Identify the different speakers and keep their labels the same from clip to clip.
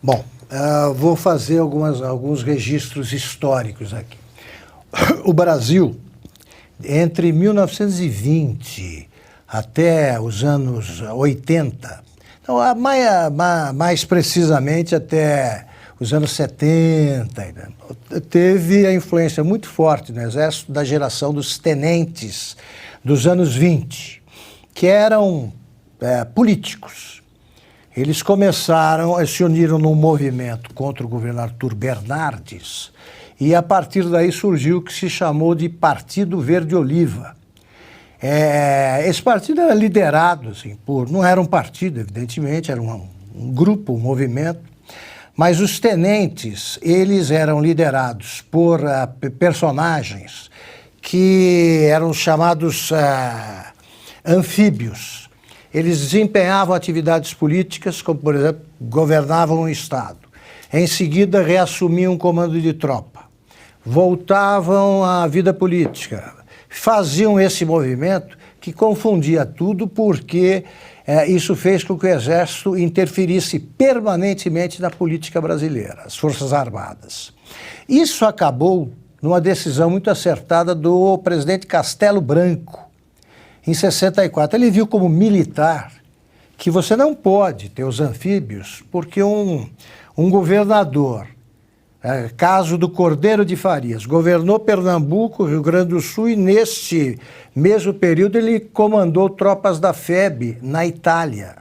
Speaker 1: Bom, vou fazer alguns registros históricos aqui. O Brasil, entre 1920 até os anos 80, então, mais precisamente até os anos 70, teve a influência muito forte no Exército da geração dos tenentes dos anos 20, que eram políticos. Eles se uniram num movimento contra o governo Arthur Bernardes e a partir daí surgiu o que se chamou de Partido Verde Oliva. Esse partido era liderado, assim, não era um partido, evidentemente, era um grupo, um movimento, mas os tenentes, eles eram liderados por personagens que eram chamados anfíbios. Eles desempenhavam atividades políticas, como, por exemplo, governavam um estado. Em seguida, reassumiam um comando de tropa. Voltavam à vida política. Faziam esse movimento que confundia tudo porque isso fez com que o Exército interferisse permanentemente na política brasileira, as Forças Armadas. Isso acabou numa decisão muito acertada do presidente Castelo Branco, em 64, ele viu como militar que você não pode ter os anfíbios porque um governador, caso do Cordeiro de Farias, governou Pernambuco, Rio Grande do Sul e neste mesmo período ele comandou tropas da FEB na Itália.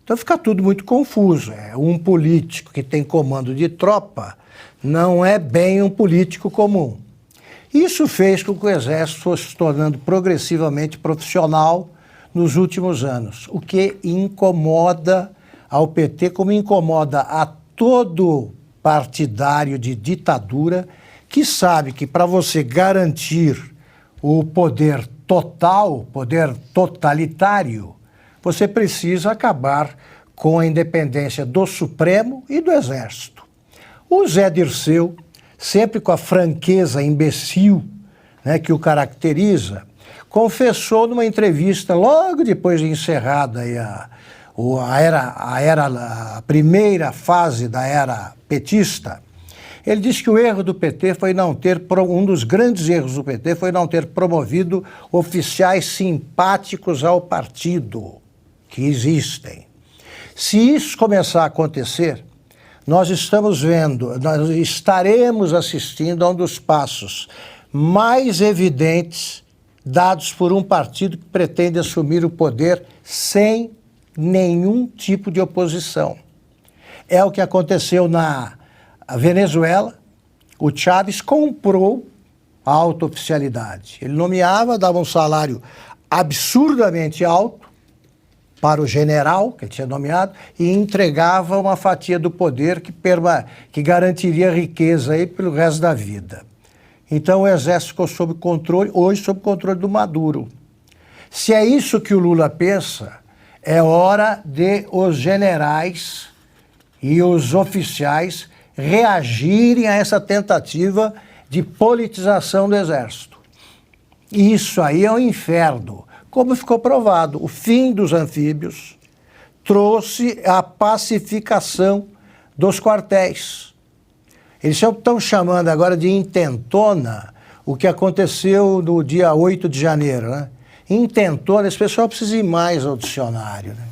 Speaker 1: Então fica tudo muito confuso. Um político que tem comando de tropa não é bem um político comum. Isso fez com que o Exército fosse se tornando progressivamente profissional nos últimos anos, o que incomoda ao PT, como incomoda a todo partidário de ditadura que sabe que para você garantir o poder total, poder totalitário, você precisa acabar com a independência do Supremo e do Exército. O Zé Dirceu, sempre com a franqueza imbecil, né, que o caracteriza, confessou numa entrevista, logo depois de encerrada a primeira fase da era petista, ele disse que o erro do PT foi um dos grandes erros do PT foi não ter promovido oficiais simpáticos ao partido, que existem. Se isso começar a acontecer, nós estaremos assistindo a um dos passos mais evidentes dados por um partido que pretende assumir o poder sem nenhum tipo de oposição. É o que aconteceu na Venezuela. O Chávez comprou a autooficialidade. Ele nomeava, dava um salário absurdamente alto para o general, que ele tinha nomeado, e entregava uma fatia do poder que garantiria riqueza aí pelo resto da vida. Então o Exército ficou sob controle, hoje sob controle do Maduro. Se é isso que o Lula pensa, é hora de os generais e os oficiais reagirem a essa tentativa de politização do Exército. Isso aí é um inferno. Como ficou provado, o fim dos anfíbios trouxe a pacificação dos quartéis. Eles estão chamando agora de intentona o que aconteceu no dia 8 de janeiro. Né? Intentona, esse pessoal precisa ir mais ao dicionário. Né?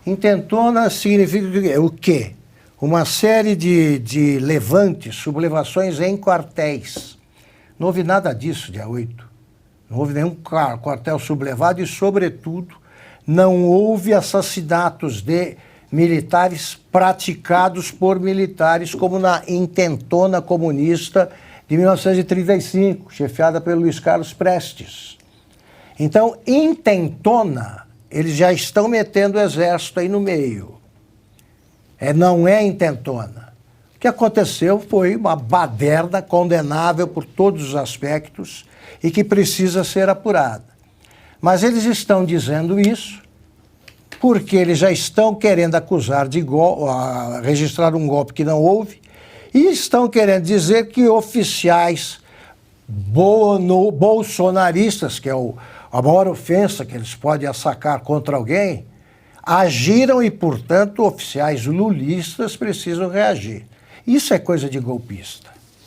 Speaker 1: Intentona significa o quê? Uma série de levantes, sublevações em quartéis. Não houve nada disso dia 8. Não houve nenhum quartel sublevado e, sobretudo, não houve assassinatos de militares praticados por militares, como na intentona comunista de 1935, chefiada pelo Luiz Carlos Prestes. Então, intentona, eles já estão metendo o Exército aí no meio. Não é intentona. O que aconteceu foi uma baderna condenável por todos os aspectos e que precisa ser apurada. Mas eles estão dizendo isso porque eles já estão querendo acusar de registrar um golpe que não houve e estão querendo dizer que oficiais bolsonaristas, que é a maior ofensa que eles podem assacar contra alguém, agiram e, portanto, oficiais lulistas precisam reagir. Isso é coisa de golpista.